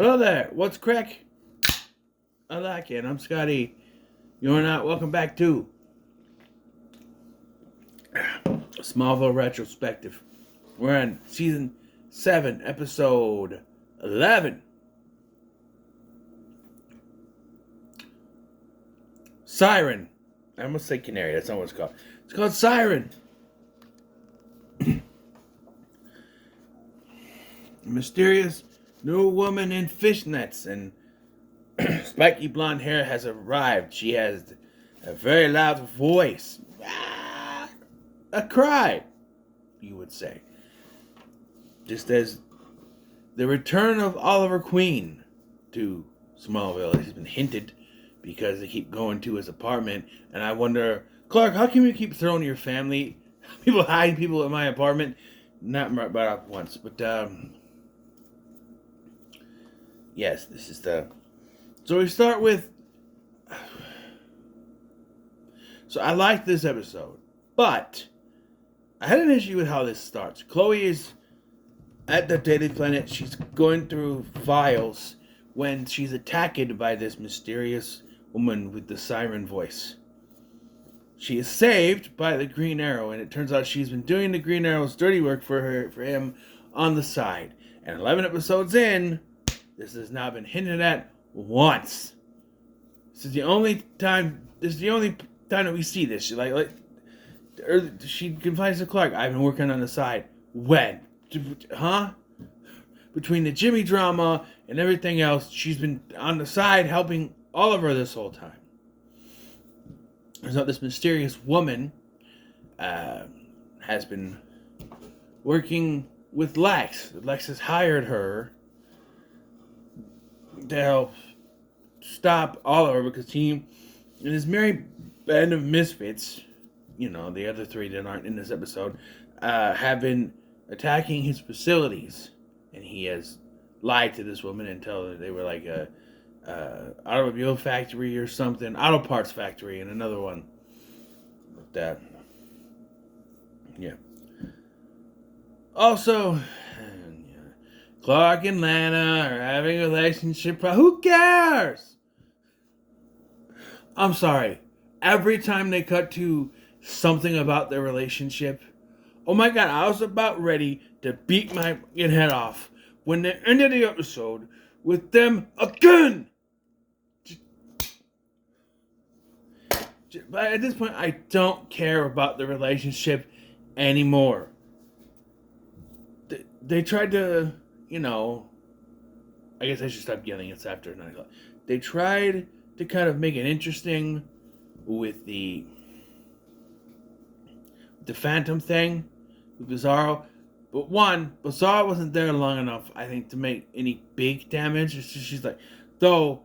Hello there. What's crack? I like it. I'm Scotty. You're not. Welcome back to Smallville Retrospective. We're on season 7, episode 11. Siren. I almost say Canary. That's not what it's called. It's called Siren. Mysterious new woman in fishnets and spiky blonde hair has arrived. She has a very loud voice. A cry, you would say. Just as the return of Oliver Queen to Smallville has been hinted because they keep going to his apartment. And I wonder, Clark, how can you keep throwing your family, people hiding people in my apartment? Not brought up once, but yes, this is the... So we start with... So I like this episode, but I had an issue with how this starts. Chloe is at the Daily Planet. She's going through files when she's attacked by this mysterious woman with the siren voice. She is saved by the Green Arrow, and it turns out she's been doing the Green Arrow's dirty work for him on the side. And 11 episodes in, this has now been hinted at once. This is the only time that we see this. She confides to Clark, I've been working on the side. When? Huh? Between the Jimmy drama and everything else, she's been on the side helping Oliver this whole time. There's not this mysterious woman has been working with Lex. Lex has hired her to help stop Oliver because he and his merry band of misfits, you know, the other three that aren't in this episode, have been attacking his facilities. And he has lied to this woman and told her they were like a automobile factory or something, auto parts factory, and another one. But yeah. Also, Clark and Lana are having a relationship. Who cares? I'm sorry. Every time they cut to something about their relationship, oh my god, I was about ready to beat my head off when they ended the episode with them again. But at this point, I don't care about the relationship anymore. They tried to, you know, I guess I should stop yelling. It's after 9 o'clock. They tried to kind of make it interesting with the Phantom thing with Bizarro. But one, Bizarro wasn't there long enough, I think, to make any big damage. It's just, she's like, though,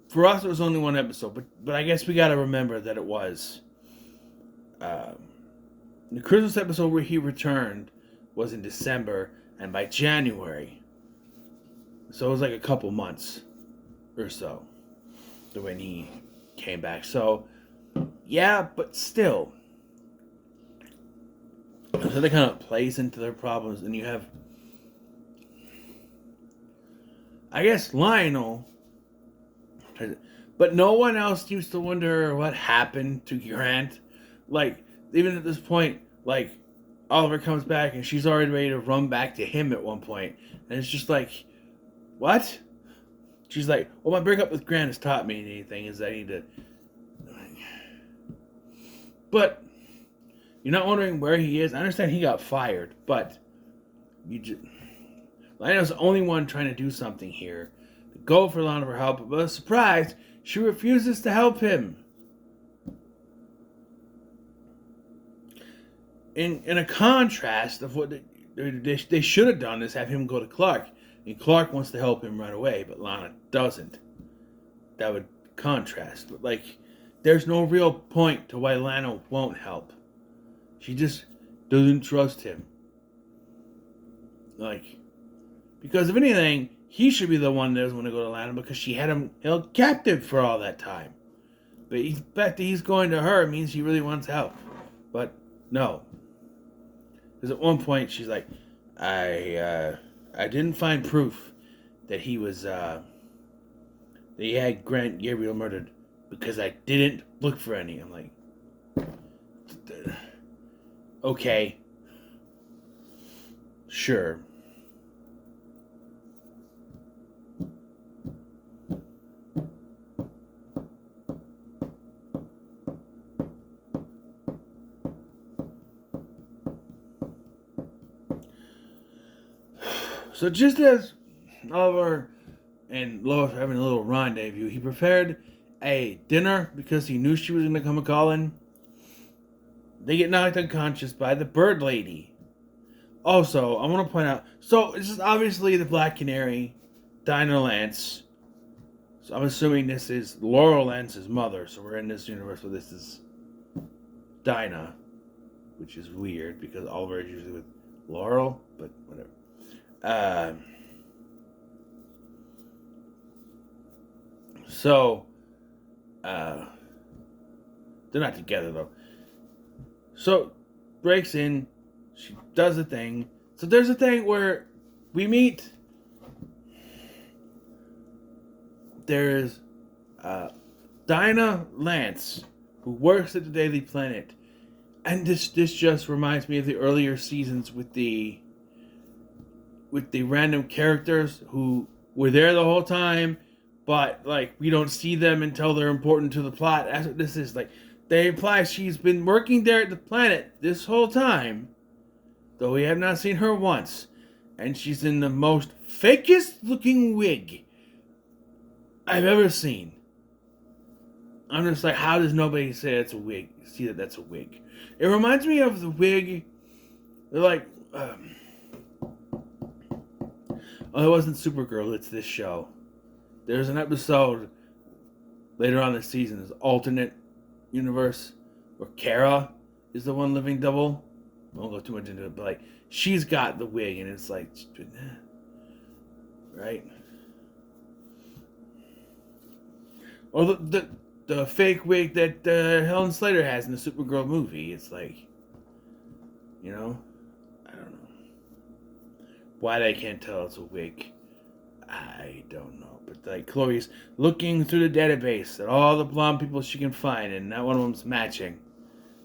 for us it was only one episode, but I guess we gotta remember that it was the Christmas episode where he returned was in December, and by January, so it was like a couple months or so when he came back. So yeah, but still, so that kind of plays into their problems. And you have, I guess, Lionel, but no one else seems to wonder what happened to Grant. Like, even at this point, like, Oliver comes back and she's already ready to run back to him at one point. And it's just like, what? She's like, well, my breakup with Grant has taught me anything is that I need to... But you're not wondering where he is. I understand he got fired, but you just... Lana's the only one trying to do something here. To go for Lana for help, but surprise, she refuses to help him. In a contrast of what they should have done is have him go to Clark. And Clark wants to help him right away, but Lana doesn't. That would contrast. But, like, there's no real point to why Lana won't help. She just doesn't trust him. Like, because if anything, he should be the one that doesn't want to go to Lana because she had him held captive for all that time. But the fact that he's going to her means he really wants help. But no. Because at one point she's like, I didn't find proof that he was that he had Grant Gabriel murdered because I didn't look for any. I'm like, okay, sure. So just as Oliver and Lois were having a little rendezvous, he prepared a dinner because he knew she was going to come a-calling. They get knocked unconscious by the bird lady. Also, I want to point out, so this is obviously the Black Canary, Dinah Lance. So I'm assuming this is Laurel Lance's mother, so we're in this universe where this is Dinah, which is weird because Oliver is usually with Laurel, but whatever. They're not together though. So, breaks in, she does a thing. So there's a thing where we meet. There's Dinah Lance, who works at the Daily Planet, and this just reminds me of the earlier seasons with the random characters who were there the whole time, but like we don't see them until they're important to the plot. That's what this is. Like they imply she's been working there at the planet this whole time, though we have not seen her once, and she's in the most fakest looking wig I've ever seen. I'm just like, how does nobody say it's a wig? See that that's a wig? It reminds me of the wig. They're like. Oh, it wasn't Supergirl, it's this show. There's an episode later on this season, this alternate universe, where Kara is the one living double. I won't go too much into it, but like, she's got the wig, and it's like, right? Or the fake wig that Helen Slater has in the Supergirl movie. It's like, you know? I don't know. Why they can't tell it's a wig, I don't know. But like Chloe's looking through the database at all the blonde people she can find, and not one of them's matching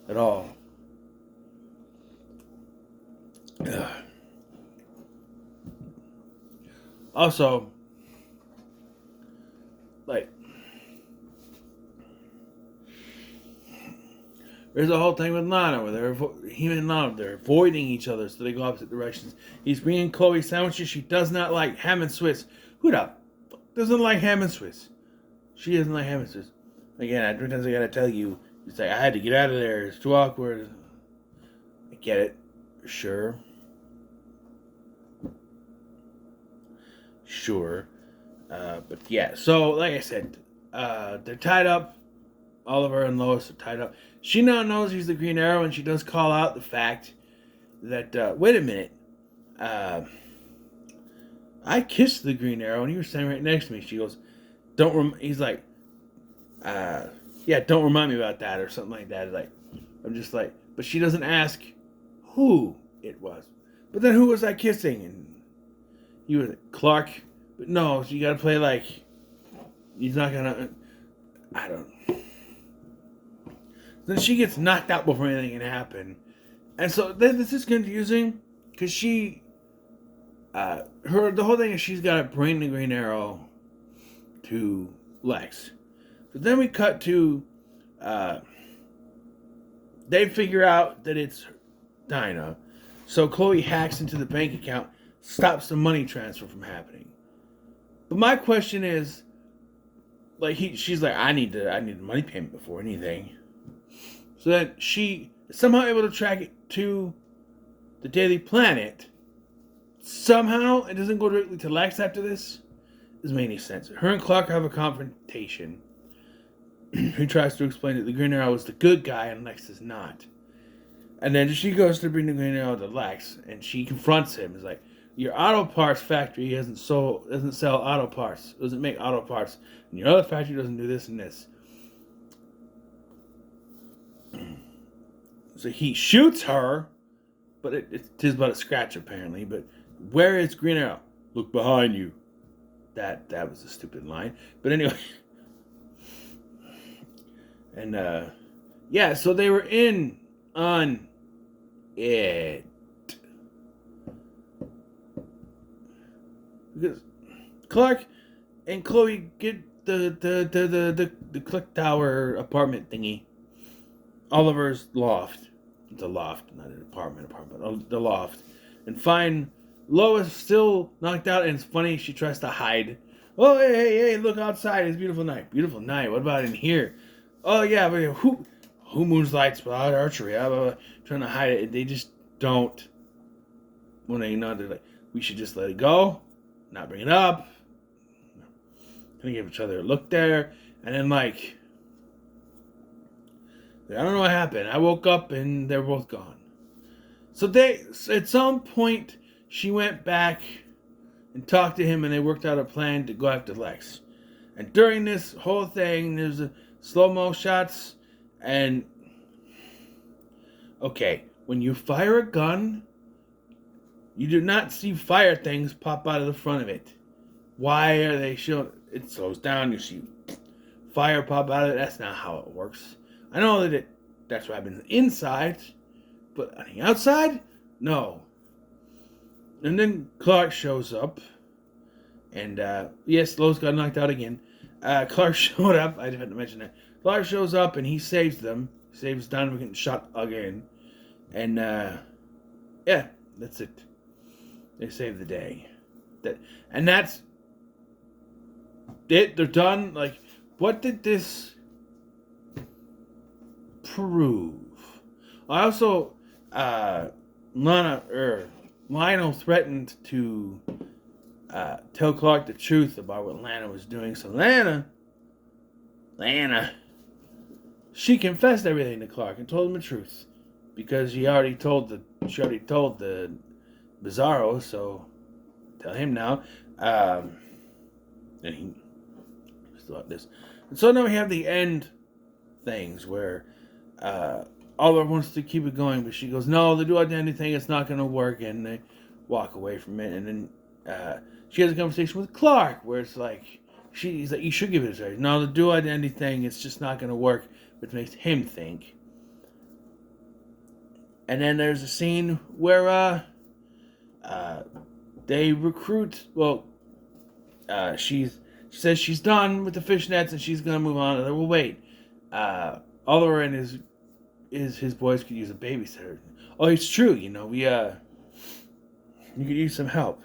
at all. Ugh. Also, like, there's a whole thing with Lana where him and Lana, they're avoiding each other so they go opposite directions. He's bringing Chloe sandwiches she does not like. Ham and Swiss. Who the fuck doesn't like ham and Swiss? She doesn't like ham and Swiss. Again, every time I gotta tell you, it's like, I had to get out of there. It's too awkward. I get it. Sure. But yeah, so like I said, they're tied up. Oliver and Lois are tied up. She now knows he's the Green Arrow, and she does call out the fact that, wait a minute, I kissed the Green Arrow, and he was standing right next to me. She goes, he's like, yeah, don't remind me about that, or something like that. Like, I'm just like, but she doesn't ask who it was. But then who was I kissing? And he was Clark. But no, you gotta play like, he's not gonna, I don't know. Then she gets knocked out before anything can happen. And so this is confusing because the whole thing is she's got to bring the Green Arrow to Lex. But then we cut to, they figure out that it's Dinah. So Chloe hacks into the bank account, stops the money transfer from happening. But my question is, like, she's like, I need a money payment before anything. So then she is somehow able to track it to the Daily Planet. Somehow it doesn't go directly to Lex after this. Doesn't make any sense. Her and Clark have a confrontation. Who tries to explain that the Green Arrow is the good guy and Lex is not. And then she goes to bring the Green Arrow to Lex, and she confronts him. It's like, your auto parts factory doesn't sell auto parts, doesn't make auto parts, and your other factory doesn't do this and this. So he shoots her, but it is but a scratch apparently. But where is Green Arrow? Look behind you. That was a stupid line. But anyway. And yeah, so they were in on it. Because Clark and Chloe get the click tower apartment thingy. Oliver's loft. It's a loft, not an apartment. The loft. And find Lois still knocked out, and it's funny, she tries to hide. Oh, hey, look outside. It's a beautiful night. Beautiful night. What about in here? Oh, yeah, but who moons lights without archery? Trying to hide it. They just don't. When they know, they're like, we should just let it go. Not bring it up. Gonna give each other a look there. And then, like, I don't know what happened. I woke up and they're both gone. So at some point, she went back and talked to him, and they worked out a plan to go after Lex. And during this whole thing, there's a slow-mo shots, and okay, when you fire a gun, you do not see fire things pop out of the front of it. Why are they showing? It slows down, you see fire pop out of it. That's not how it works. I know that that's what happens inside, but on the outside, no. And then Clark shows up, and yes, Lois got knocked out again. Clark showed up. I had to mention that. Clark shows up and he saves them. Saves Donovan getting shot again. And yeah, that's it. They save the day. That's it. They're done. Like, what did this prove? I also Lionel threatened to tell Clark the truth about what Lana was doing. So Lana, she confessed everything to Clark and told him the truth, because she already told the Bizarro. So tell him now. And he thought this. And so now we have the end things where Oliver wants to keep it going, but she goes, no, the dual identity thing, it's not going to work, and they walk away from it. And then she has a conversation with Clark where it's like, he's like, you should give it a try. No, the dual identity thing, it's just not going to work, which makes him think. And then there's a scene where they recruit, she says she's done with the fishnets and she's going to move on. And then, well, wait, Oliver and his boys could use a babysitter. Oh, it's true, you could use some help.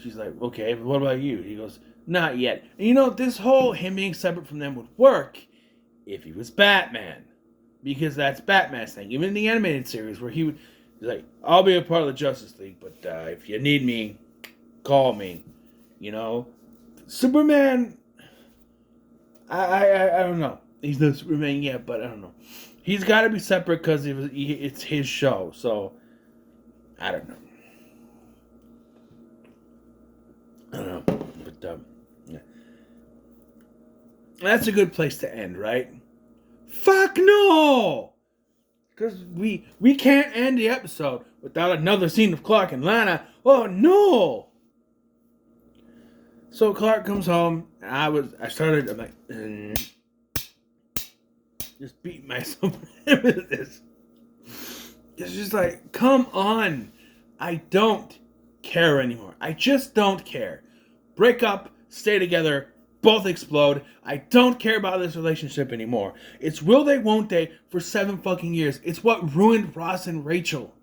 She's like, okay, but what about you? He goes, not yet. And this whole him being separate from them would work if he was Batman, because that's Batman's thing. Even in the animated series where he's like, I'll be a part of the Justice League, but if you need me, call me. Superman, I don't know. He's not Superman yet, but I don't know. He's got to be separate because it's his show. So I don't know. But yeah. That's a good place to end, right? Fuck no! Because we can't end the episode without another scene of Clark and Lana. Oh no! So Clark comes home, and I'm like, just beat myself with this. It's just like, come on. I don't care anymore. I just don't care. Break up, stay together, both explode. I don't care about this relationship anymore. It's will they, won't they for 7 fucking years. It's what ruined Ross and Rachel.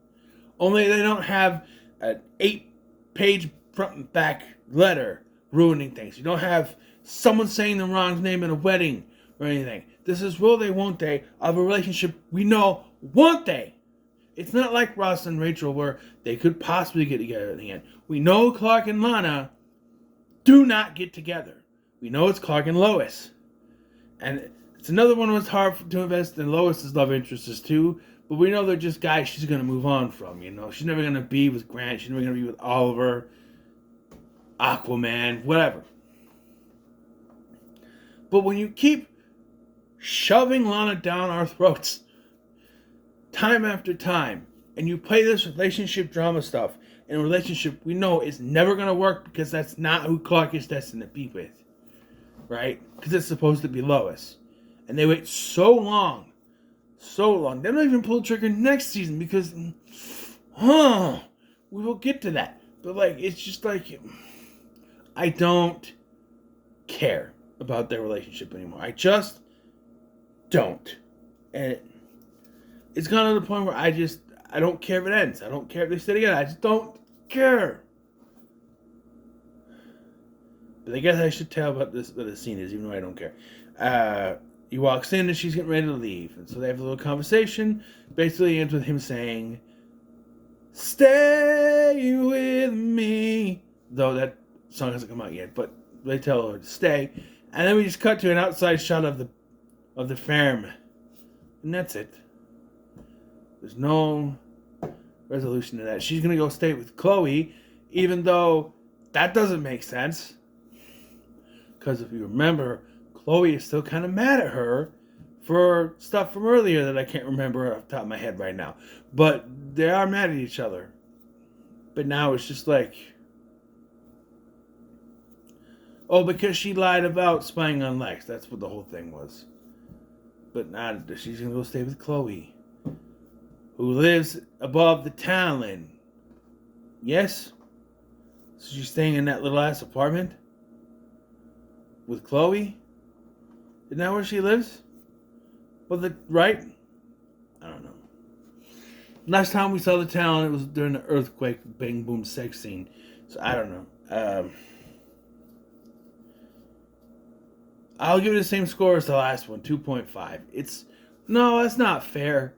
Only they don't have an 8-page front and back letter ruining things. You don't have someone saying the wrong name at a wedding or anything. This is will they, won't they of a relationship we know won't they. It's not like Ross and Rachel where they could possibly get together in the end. We know Clark and Lana do not get together. We know it's Clark and Lois. And it's another one that's hard to invest in. Lois's love interest is too. But we know they're just guys she's going to move on from, She's never going to be with Grant. She's never going to be with Oliver, Aquaman, whatever. But when you keep shoving Lana down our throats time after time, and you play this relationship drama stuff, in a relationship we know is never going to work because that's not who Clark is destined to be with. Right? Because it's supposed to be Lois. And they wait so long. They don't even pull the trigger next season because, we will get to that. But, like, it's just like, I don't care about their relationship anymore. I just don't. And it's gone to the point where I don't care if it ends. I don't care if they stay together. I just don't care. But I guess I should tell what the scene is, even though I don't care. He walks in and she's getting ready to leave. And so they have a little conversation. Basically ends with him saying, "Stay with me." Though that song hasn't come out yet, but they tell her to stay. And then we just cut to an outside shot of the farm. And that's it. There's no resolution to that. She's going to go stay with Chloe, even though that doesn't make sense. Because if you remember, Chloe is still kind of mad at her for stuff from earlier that I can't remember off the top of my head right now. But they are mad at each other. But now it's just like, oh, because she lied about spying on Lex. That's what the whole thing was. But now she's going to go stay with Chloe, who lives above the town. Yes? So she's staying in that little ass apartment with Chloe? Isn't that where she lives? Well, right? I don't know. Last time we saw the town, it was during the earthquake, bang boom sex scene. So I don't know. I'll give it the same score as the last one, 2.5. No, that's not fair.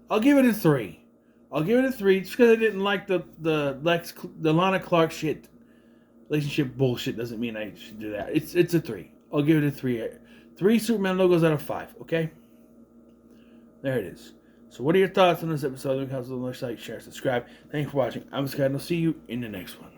I'll give it a 3. I'll give it a 3 just because I didn't like the Lana Clark shit. Relationship bullshit doesn't mean I should do that. It's a 3. I'll give it a 3. 3 Superman logos out of 5, okay? There it is. So what are your thoughts on this episode? Like, share, subscribe. Thank you for watching. I'm Scott, and I'll see you in the next one.